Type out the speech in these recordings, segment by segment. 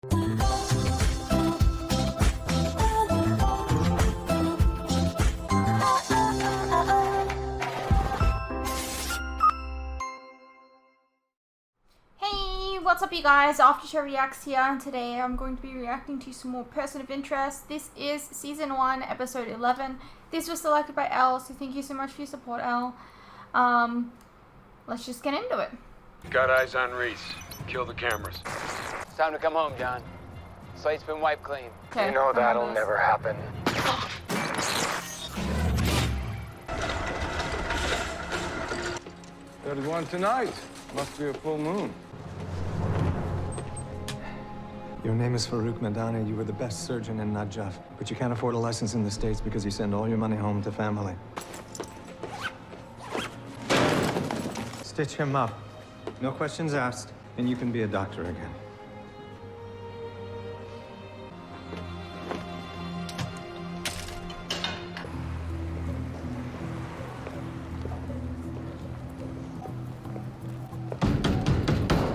What's up, you guys? After Show Reacts here, and today I'm going to be reacting to some more Person of Interest. This is Season 1, Episode 11. This was selected by Elle, so thank you so much for your support, Elle. Let's just get into it. Got eyes on Reese. Kill the cameras. It's time to come home, John. Slate's been wiped clean. Okay, you know that'll never happen. There's one tonight. Must be a full moon. Your name is Farouk Madani. You were the best surgeon in Najaf, but you can't afford a license in the States because you send all your money home to family. Stitch him up. No questions asked, and you can be a doctor again.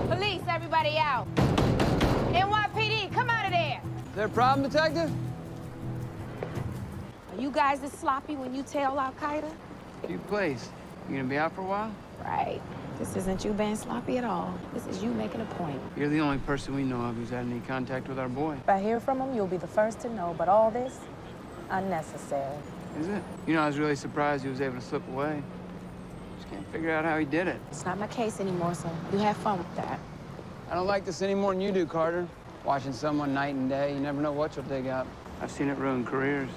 Police, everybody out. NYPD, come out of there. Is there a problem, Detective? Are you guys as sloppy when you tell Al-Qaeda? You please. You gonna be out for a while? Right. This isn't you being sloppy at all. This is you making a point. You're the only person we know of who's had any contact with our boy. If I hear from him, you'll be the first to know, but all this, unnecessary. Is it? You know, I was really surprised he was able to slip away. Just can't figure out how he did it. It's not my case anymore, so you have fun with that. I don't like this any more than you do, Carter. Watching someone night and day, you never know what you'll dig up. I've seen it ruin careers,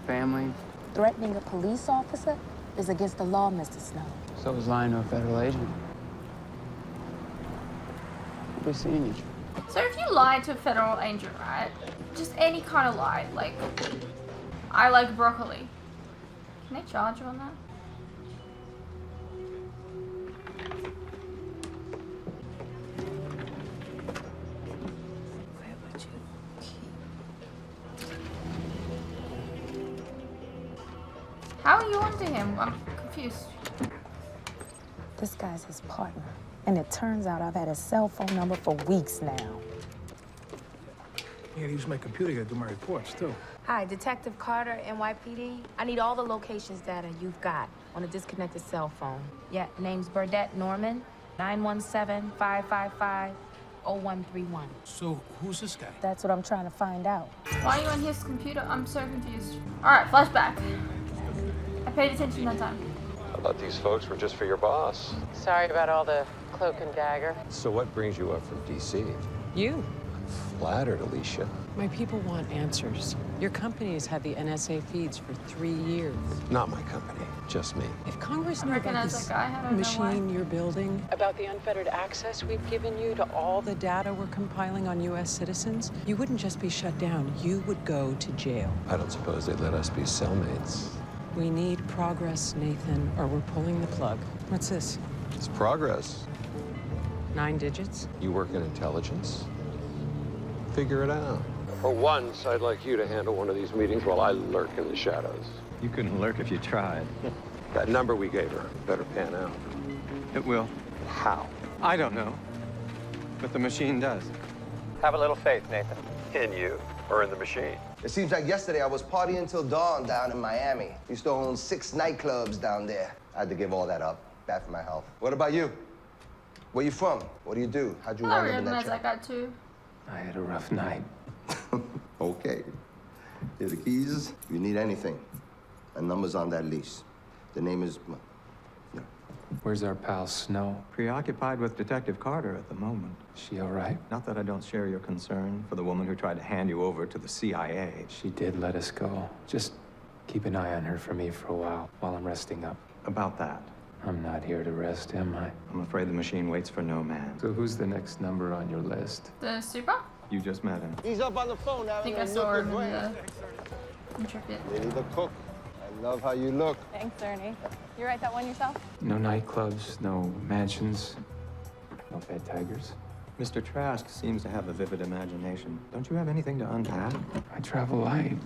family. Threatening a police officer is against the law, Mr. Snow. So was lying to a federal agent. We'll be seeing you. So if you lie to a federal agent, right? Just any kind of lie, like, I like broccoli. Can they charge you on that? How are you onto him? I'm confused. This guy's his partner, and it turns out I've had his cell phone number for weeks now. Yeah, use my computer to do my reports, too. Hi, Detective Carter, NYPD. I need all the locations data you've got on a disconnected cell phone. Yeah, name's Burdette Norman, 917-555-0131. So, who's this guy? That's what I'm trying to find out. Why are you on his computer? I'm so confused. Alright, flashback. I paid attention that time. I thought these folks were just for your boss. Sorry about all the cloak and dagger. So what brings you up from D.C.? You. I'm flattered, Alicia. My people want answers. Your company has had the NSA feeds for 3 years. Not my company, just me. If Congress I knew about recognize this that guy. I don't know why. machine you're building, about the unfettered access we've given you to all the data we're compiling on U.S. citizens, you wouldn't just be shut down. You would go to jail. I don't suppose they'd let us be cellmates. We need progress, Nathan, or we're pulling the plug. What's this? It's progress. 9 digits? You work in intelligence? Figure it out. For once, I'd like you to handle one of these meetings while I lurk in the shadows. You couldn't lurk if you tried. That number we gave her better pan out. It will. How? I don't know, but the machine does. Have a little faith, Nathan. In you or in the machine? It seems like yesterday I was partying till dawn down in Miami. Used to own 6 nightclubs down there. I had to give all that up. Bad for my health. What about you? Where you from? What do you do? How'd you I wind up in recognize that that guy too. I had a rough night. Okay. Here are the keys. If you need anything, a number's on that lease. The name is... No. Where's our pal Snow? Preoccupied with Detective Carter at the moment. She all right? Not that I don't share your concern for the woman who tried to hand you over to the CIA. She did let us go. Just keep an eye on her for me for a while I'm resting up. About that, I'm not here to rest, am I? I'm afraid the machine waits for no man. So who's the next number on your list? The super? You just met him. He's up on the phone I think I saw him in the Intrepid. Lady the cook. I love how you look. Thanks, Ernie. You write that one yourself? No nightclubs, no mansions, no pet tigers. Mr. Trask seems to have a vivid imagination. Don't you have anything to unpack? I travel light.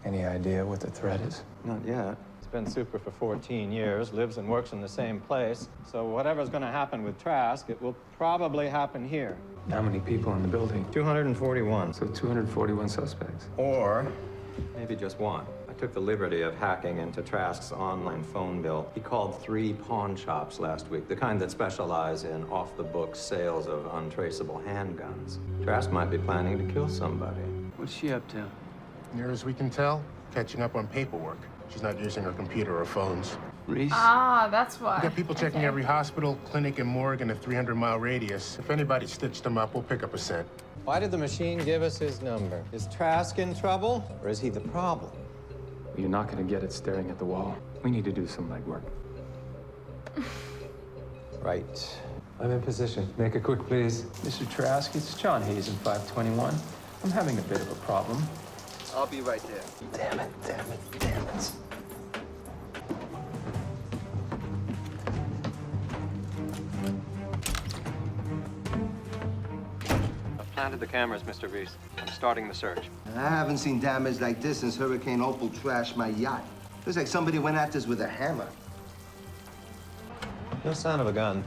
Any idea what the threat is? Not yet. It's been super for 14 years, lives and works in the same place. So whatever's going to happen with Trask, it will probably happen here. How many people in the building? 241. So 241 suspects. Or maybe just one. I took the liberty of hacking into Trask's online phone bill. He called 3 pawn shops last week, the kind that specialize in off-the-books sales of untraceable handguns. Trask might be planning to kill somebody. What's she up to? Near as we can tell, catching up on paperwork. She's not using her computer or phones. Reese? Ah, that's why. We got people checking every hospital, clinic, and morgue in a 300-mile radius. If anybody stitched them up, we'll pick up a cent. Why did the machine give us his number? Is Trask in trouble, or is he the problem? You're not going to get it staring at the wall. We need to do some legwork. Right. I'm in position. Make it quick, please. Mr. Trask, it's John Hayes in 521. I'm having a bit of a problem. I'll be right there. Damn it, damn it, damn it. I've planted the cameras, Mr. Reese. I'm starting the search. I haven't seen damage like this since Hurricane Opal trashed my yacht. Looks like somebody went at this with a hammer. No sign of a gun.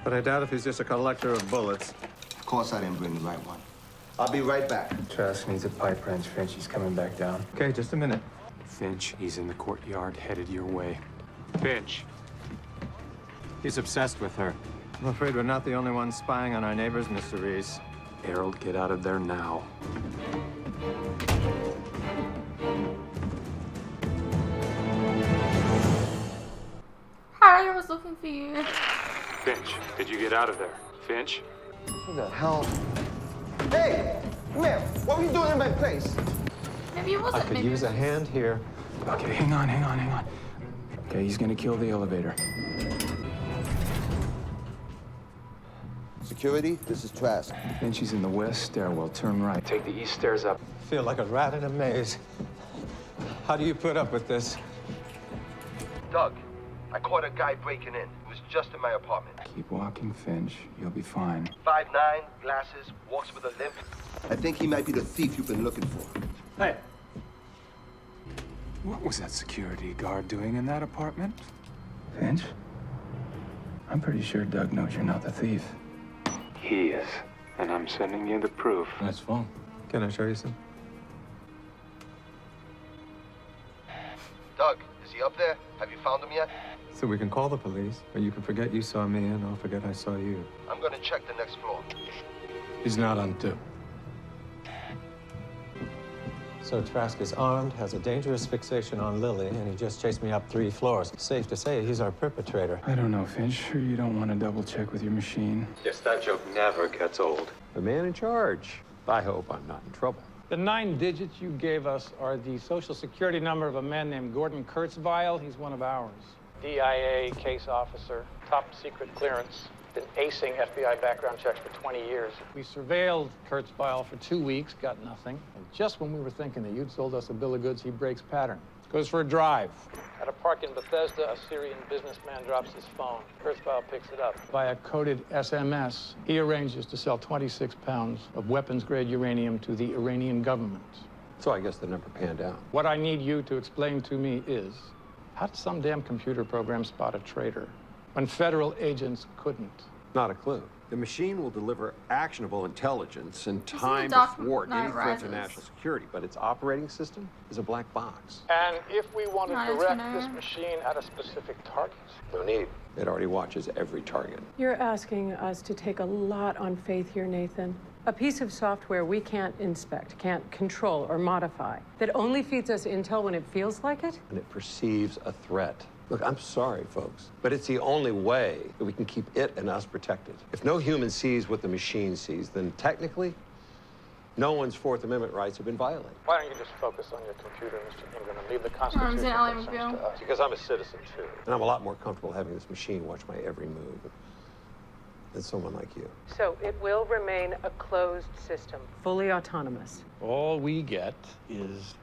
But I doubt if he's just a collector of bullets. Of course I didn't bring the right one. I'll be right back. Trask needs a pipe wrench. Finch, he's coming back down. Okay, just a minute. Finch, he's in the courtyard, headed your way. Finch. He's obsessed with her. I'm afraid we're not the only ones spying on our neighbors, Mr. Reese. Harold, get out of there now. Harry was looking for you. Finch, did you get out of there? Finch? Who the hell? Hey, ma'am, what were you doing in my place? Maybe it I wasn't. could Maybe use a hand here. Okay, hang on. Okay, he's gonna kill the elevator. Security, this is Trask. Finch, he's in the west stairwell. Turn right. Take the east stairs up. Feel like a rat in a maze. How do you put up with this? Doug, I caught a guy breaking in. It was just in my apartment. Keep walking, Finch. You'll be fine. 5'9", glasses, walks with a limp. I think he might be the thief you've been looking for. Hey. What was that security guard doing in that apartment? Finch? I'm pretty sure Doug knows you're not the thief. He is. And I'm sending you the proof. Nice phone. Can I show you some? Doug, is he up there? Have you found him yet? So we can call the police, or you can forget you saw me and I'll forget I saw you. I'm gonna check the next floor. He's not on 2. So Trask is armed, has a dangerous fixation on Lily, and he just chased me up 3 floors. Safe to say he's our perpetrator. I don't know, Finch. Sure you don't want to double check with your machine? Yes, that joke never gets old. The man in charge. I hope I'm not in trouble. The 9 digits you gave us are the social security number of a man named Gordon Kurzweil. He's one of ours. DIA case officer, top secret clearance. Been acing FBI background checks for 20 years. We surveilled Kurzweil for 2 weeks, got nothing. And just when we were thinking that you'd sold us a bill of goods, he breaks pattern. Goes for a drive. At a park in Bethesda, a Syrian businessman drops his phone. Kurzweil picks it up. Via coded SMS, he arranges to sell 26 pounds of weapons-grade uranium to the Iranian government. So I guess the number panned out. What I need you to explain to me is, how did some damn computer program spot a traitor when federal agents couldn't? Not a clue. The machine will deliver actionable intelligence in This is time the to Dark thwart Knight any threat to Rises. national security, but its operating system is a black box. And if we want to Nice to direct know. this machine at a specific target? No need. It already watches every target. You're asking us to take a lot on faith here, Nathan. A piece of software we can't inspect, can't control or modify, that only feeds us intel when it feels like it? And it perceives a threat. Look, I'm sorry, folks, but it's the only way that we can keep it and us protected. If no human sees what the machine sees, then technically, no one's Fourth Amendment rights have been violated. Why don't you just focus on your computer, Mr. Ingram, and leave the Arms Constitution and Ally concerns McBeal. to us? Because I'm a citizen, too. And I'm a lot more comfortable having this machine watch my every move than someone like you. So it will remain a closed system, fully autonomous. All we get is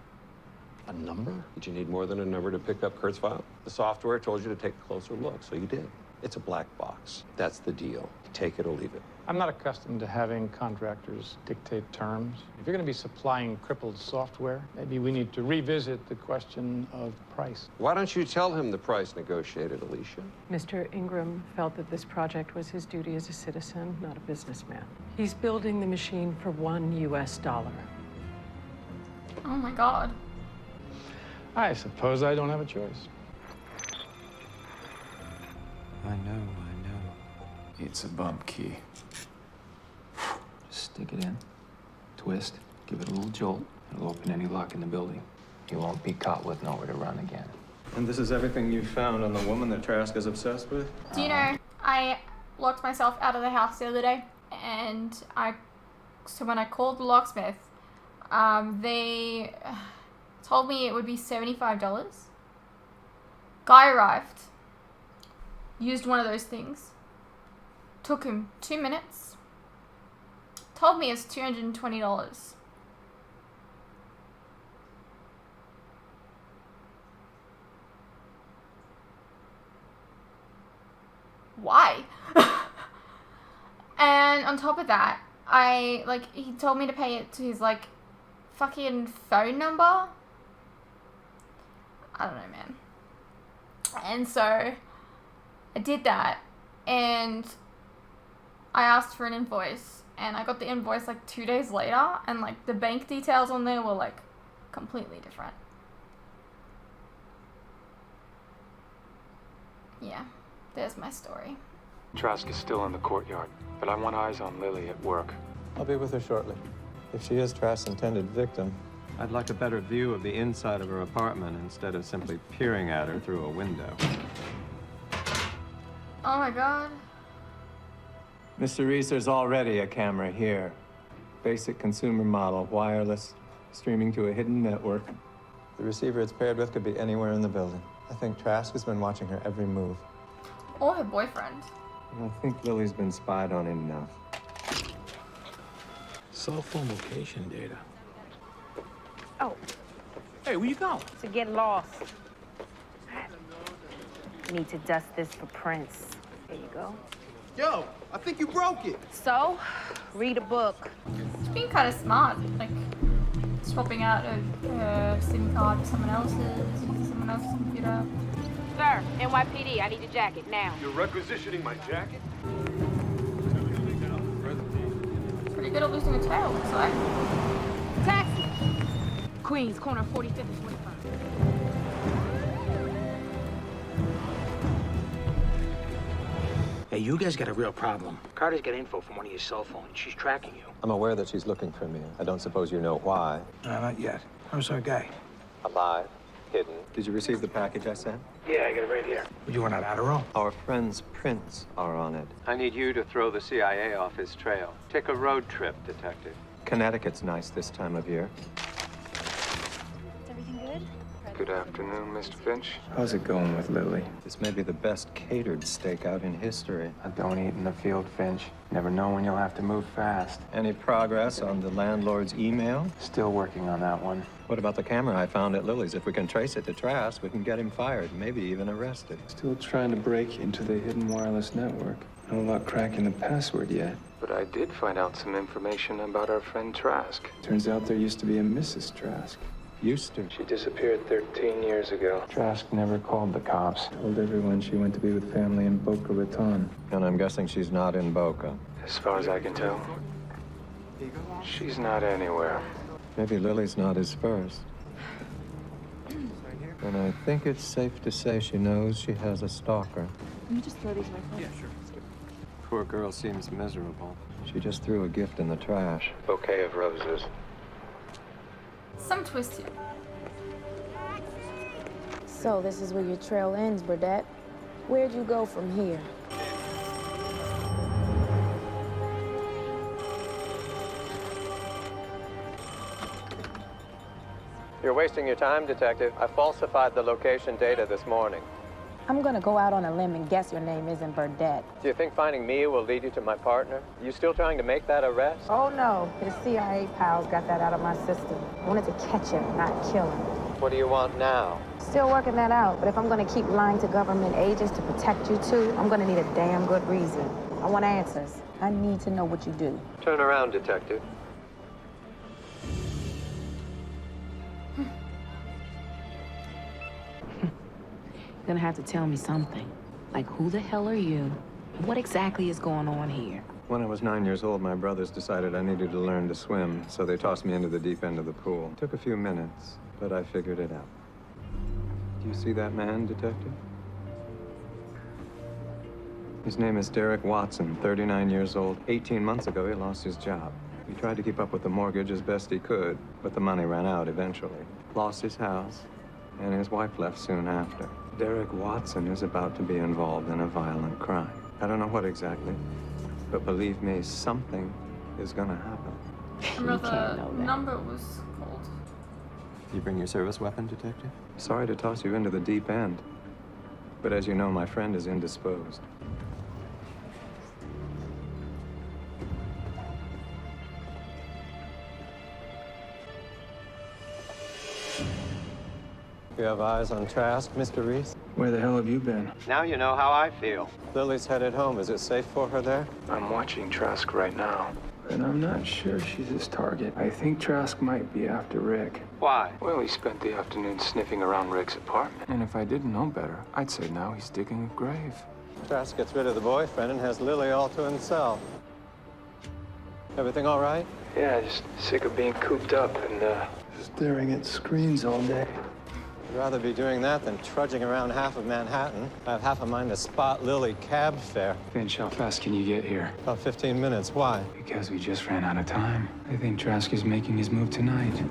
a number? Did you need more than a number to pick up Kurt's file? The software told you to take a closer look, so you did. It's a black box. That's the deal. Take it or leave it. I'm not accustomed to having contractors dictate terms. If you're going to be supplying crippled software, maybe we need to revisit the question of price. Why don't you tell him the price negotiated, Alicia? Mr. Ingram felt that this project was his duty as a citizen, not a businessman. He's building the machine for $1 US. Oh my God. I suppose I don't have a choice. I know. It's a bump key. Just stick it in, twist, give it a little jolt. It'll open any lock in the building. You won't be caught with nowhere to run again. And this is everything you found on the woman that Trask is obsessed with? Do you know, I locked myself out of the house the other day, and so when I called the locksmith, they told me it would be $75. Guy arrived, used one of those things, took him 2 minutes, told me it's $220. Why? And on top of that, he told me to pay it to his, fucking phone number. I don't know, man. And so I did that, and I asked for an invoice, and I got the invoice 2 days later, and the bank details on there were completely different. Yeah, there's my story. Trask is still in the courtyard, but I want eyes on Lily at work. I'll be with her shortly. If she is Trask's intended victim, I'd like a better view of the inside of her apartment instead of simply peering at her through a window. Oh my God. Mr. Reese, there's already a camera here. Basic consumer model, wireless, streaming to a hidden network. The receiver it's paired with could be anywhere in the building. I think Trask has been watching her every move. Or her boyfriend. And I think Lily's been spied on enough. Cell phone location data. Oh. Hey, where you going? To get lost. Need to dust this for prints. There you go. Yo, I think you broke it. So, read a book. It's being kind of smart, swapping out a SIM card for someone else's, using someone else's computer. Sir, NYPD, I need your jacket now. You're requisitioning my jacket? Pretty good at losing a tail, looks like. Taxi! Queens, corner 45th and 45. Hey, you guys got a real problem. Carter's got info from one of your cell phones. She's tracking you. I'm aware that she's looking for me. I don't suppose you know why. No, not yet. How's our guy? Alive, hidden. Did you receive the package I sent? Yeah, I got it right here. You want an Adderall? Our friend's prints are on it. I need you to throw the CIA off his trail. Take a road trip, detective. Connecticut's nice this time of year. Is everything good? Good afternoon, Mr. Finch. How's it going with Lily? This may be the best catered stakeout in history. Don't eat in the field, Finch. Never know when you'll have to move fast. Any progress on the landlord's email? Still working on that one. What about the camera I found at Lily's? If we can trace it to Trask, we can get him fired, maybe even arrested. Still trying to break into the hidden wireless network. No luck cracking the password yet. But I did find out some information about our friend Trask. Turns out there used to be a Mrs. Trask. Used to. She disappeared 13 years ago. Trask never called the cops. Told everyone she went to be with family in Boca Raton. And I'm guessing she's not in Boca. As far as I can tell, she's not anywhere. Maybe Lily's not his first. And I think it's safe to say she knows she has a stalker. Can you just throw these away for me? Yeah, sure. Poor girl seems miserable. She just threw a gift in the trash. Bouquet of roses. Some twist here. So this is where your trail ends, Burdette. Where'd you go from here? You're wasting your time, Detective. I falsified the location data this morning. I'm gonna go out on a limb and guess your name isn't Burdette. Do you think finding me will lead you to my partner? You still trying to make that arrest? Oh no, his CIA pals got that out of my system. I wanted to catch him, not kill him. What do you want now? Still working that out, but if I'm gonna keep lying to government agents to protect you two, I'm gonna need a damn good reason. I want answers. I need to know what you do. Turn around, detective. You're gonna have to tell me something. Like, who the hell are you? What exactly is going on here? When I was 9 years old, my brothers decided I needed to learn to swim, so they tossed me into the deep end of the pool. Took a few minutes, but I figured it out. Do you see that man, detective? His name is Derek Watson, 39 years old. 18 months ago, he lost his job. He tried to keep up with the mortgage as best he could, but the money ran out eventually. Lost his house, and his wife left soon after. Derek Watson is about to be involved in a violent crime. I don't know what exactly, but believe me, something is gonna happen. I remember the number was called. You bring your service weapon, detective? Sorry to toss you into the deep end, but as you know, my friend is indisposed. You have eyes on Trask, Mr. Reese? Where the hell have you been? Now you know how I feel. Lily's headed home. Is it safe for her there? I'm watching Trask right now, and I'm not sure she's his target. I think Trask might be after Rick. Why? Well, he spent the afternoon sniffing around Rick's apartment. And if I didn't know better, I'd say now he's digging a grave. Trask gets rid of the boyfriend and has Lily all to himself. Everything all right? Yeah, just sick of being cooped up and staring at screens all day. I'd rather be doing that than trudging around half of Manhattan. I have half a mind to spot Lily cab fare. Finch, how fast can you get here? About 15 minutes. Why? Because we just ran out of time. I think Trask is making his move tonight.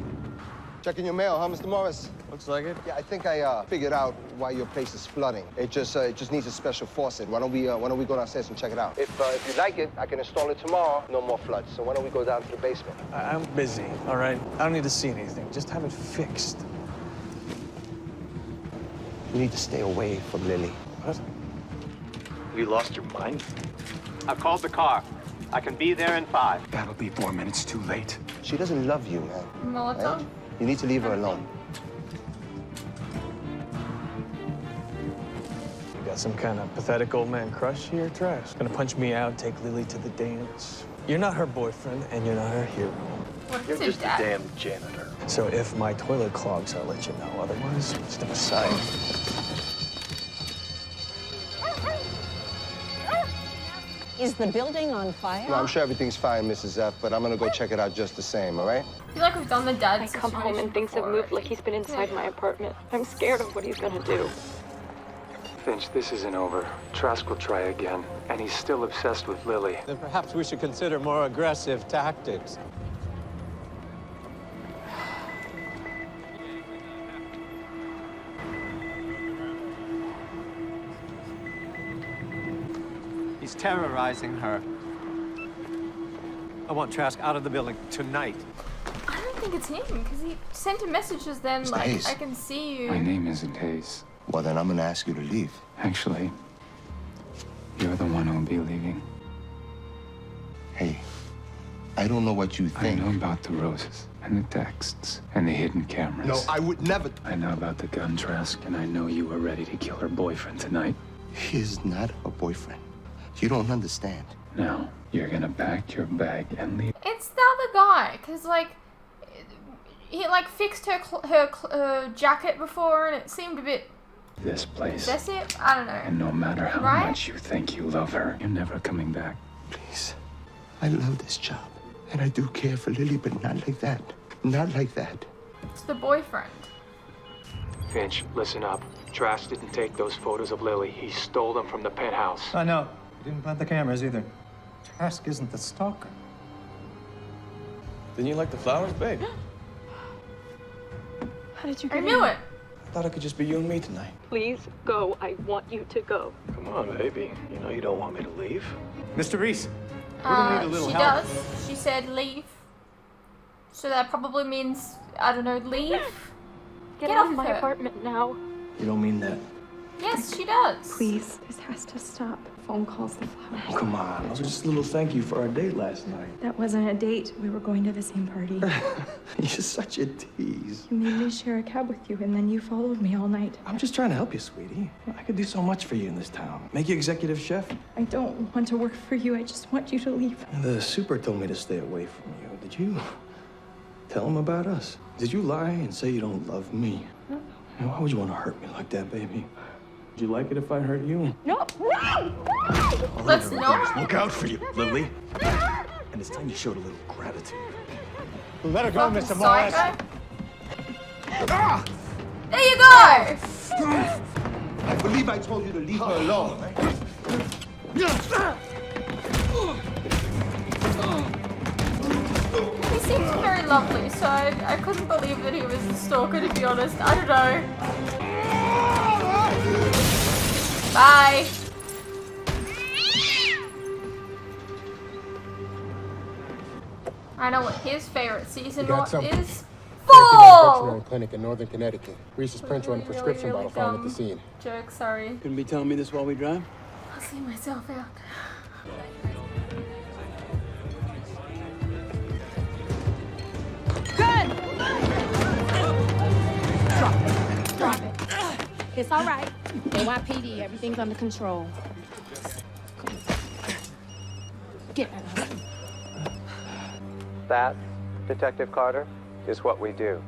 Checking your mail, huh, Mr. Morris? Looks like it. Yeah, I think I figured out why your place is flooding. It just needs a special faucet. Why don't we go downstairs and check it out? If you like it, I can install it tomorrow. No more floods. So why don't we go down to the basement? I'm busy, all right? I don't need to see anything. Just have it fixed. You need to stay away from Lily. What? You lost your mind? I've called the car. I can be there in 5. That'll be 4 minutes too late. She doesn't love you, man. Molotov? Right? You need to leave her alone. You got some kind of pathetic old man crush here, Trash? Gonna punch me out, take Lily to the dance. You're not her boyfriend, and you're not her hero. What You're is just his dad? a damn janitor. So if my toilet clogs, I'll let you know. Otherwise, step aside. Is the building on fire? No, I'm sure everything's fine, Mrs. F, but I'm gonna go check it out just the same, all right? I feel like we've done the dad I come home and things have moved like he's been inside my apartment. I'm scared of what he's gonna do. Finch, this isn't over. Trask will try again, and he's still obsessed with Lily. Then perhaps we should consider more aggressive tactics. He's terrorizing her. I want Trask out of the building tonight. I don't think it's him, because he sent a message just then, Mr. like, Hayes. I can see you. My name isn't Hayes. Well, then I'm gonna ask you to leave. Actually, you're the one who'll be leaving. Hey, I don't know what you I think. know about the roses, and the texts, and the hidden cameras. No, I would never. I know about the gun, Trask, and I know you were ready to kill her boyfriend tonight. He is not a boyfriend. You don't understand. Now, you're gonna pack your bag and leave. It's the other guy, because, like, he, like, fixed her jacket before, and it seemed a bit This place. possessive. I don't know. And no matter how Right? much you think you love her, you're never coming back. Please. I love this job. And I do care for Lily, but not like that. Not like that. It's the boyfriend. Finch, listen up. Trask didn't take those photos of Lily. He stole them from the penthouse. I know. He didn't plant the cameras either. Trask isn't the stalker. Didn't you like the flowers, babe? How did you I get knew in? it. I thought it could just be you and me tonight. Please go. I want you to go. Come on, baby. You know you don't want me to leave. Mr. Reese, we're gonna need a little She help. does. She said leave. So that probably means, I don't know, leave? Get Get out off of my her. apartment now. You don't mean that. Yes, she does. Please, this has to stop. phone calls, the flowers. Come on, those are just a little thank you for our date last night. That wasn't a date. We were going to the same party. You're such a tease. You made me share a cab with you, and then you followed me all night. I'm just trying to help you, sweetie. I could do so much for you in this town. Make you executive chef. I don't want to work for you. I just want you to leave. The super told me to stay away from you. Did you tell him about us? Did you lie and say you don't love me? No. And why would you want to hurt me like that, baby? Would you like it if I hurt you? No. Let's not. Look out for you, Lily. And it's time you showed a little gratitude. Let her go, Fucking Mr. Morris. psycho. There you go. I believe I told you to leave her alone. He seems very lovely, so I couldn't believe that he was the stalker, to be honest. I don't know. Bye. I know what his favorite season got what something. is. Safety Full! Veterinary Clinic in Northern Connecticut. Reese's printer and a prescription really bottle found at dumb the scene. Joke, sorry. Couldn't be telling me this while we drive? I'll see myself out. Drop it. It's all right. NYPD, everything's under control. Get out. That, Detective Carter, is what we do.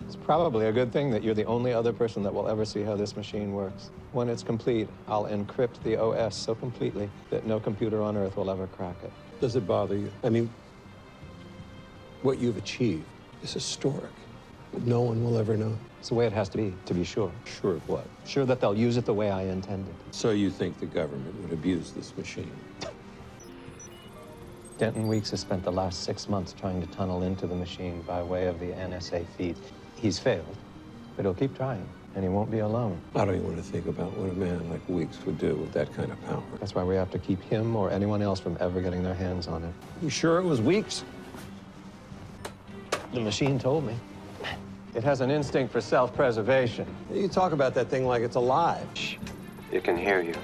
It's probably a good thing that you're the only other person that will ever see how this machine works. When it's complete, I'll encrypt the OS so completely that no computer on Earth will ever crack it. Does it bother you? I mean, what you've achieved is historic. No one will ever know. It's the way it has to be sure. Sure of what? Sure that they'll use it the way I intended. So you think the government would abuse this machine? Denton Weeks has spent the last 6 months trying to tunnel into the machine by way of the NSA feed. He's failed, but he'll keep trying, and he won't be alone. I don't even want to think about what a man like Weeks would do with that kind of power. That's why we have to keep him or anyone else from ever getting their hands on it. You sure it was Weeks? The machine told me. It has an instinct for self-preservation. You talk about that thing like it's alive. Shh. It can hear you.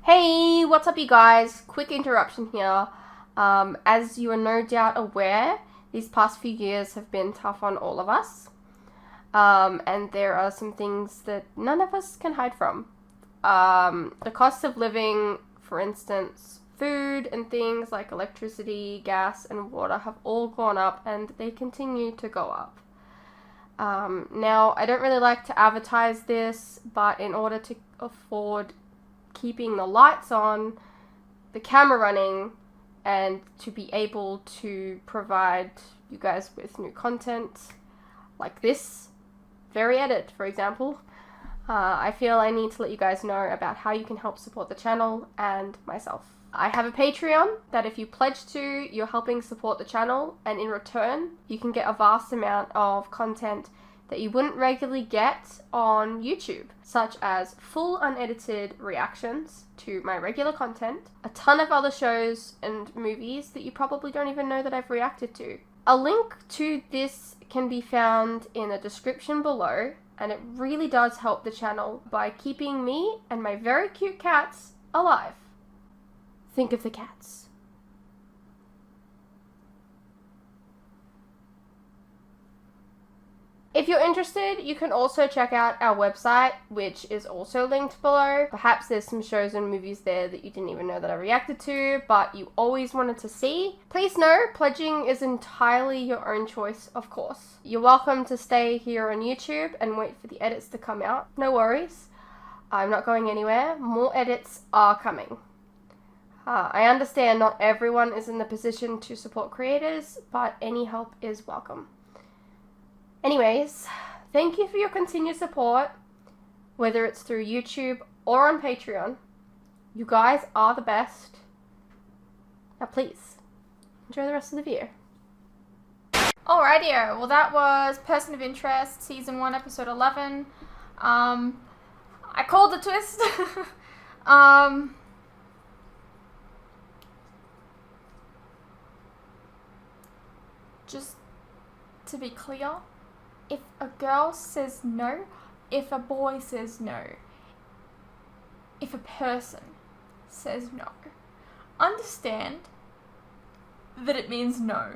Hey, what's up you guys? Quick interruption here. As you are no doubt aware, these past few years have been tough on all of us. And there are some things that none of us can hide from. The cost of living, for instance, food and things like electricity, gas, and water have all gone up, and they continue to go up. Now, I don't really like to advertise this, but in order to afford keeping the lights on, the camera running, and to be able to provide you guys with new content like this very edit, for example, I feel I need to let you guys know about how you can help support the channel and myself. I have a Patreon that if you pledge to, you're helping support the channel, and in return, you can get a vast amount of content that you wouldn't regularly get on YouTube, such as full unedited reactions to my regular content, a ton of other shows and movies that you probably don't even know that I've reacted to. A link to this can be found in the description below, and it really does help the channel by keeping me and my very cute cats alive. Think of the cats. If you're interested, you can also check out our website, which is also linked below. Perhaps there's some shows and movies there that you didn't even know that I reacted to, but you always wanted to see. Please know, pledging is entirely your own choice, of course. You're welcome to stay here on YouTube and wait for the edits to come out. No worries. I'm not going anywhere. More edits are coming. I understand not everyone is in the position to support creators, but any help is welcome. Anyways, thank you for your continued support, whether it's through YouTube or on Patreon. You guys are the best. Now please, enjoy the rest of the video. Alrighty, well that was Person of Interest, Season 1, Episode 11. I called the twist. just to be clear, if a girl says no, if a boy says no, if a person says no, understand that it means no.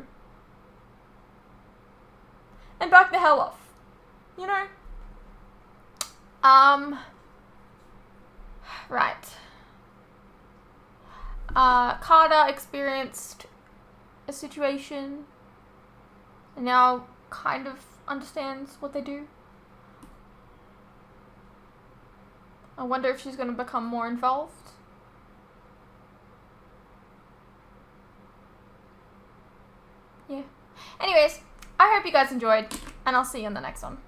And back the hell off. You know? Right. Carter experienced a situation and now kind of understands what they do. I wonder if she's going to become more involved. Yeah. Anyways, I hope you guys enjoyed, and I'll see you in the next one.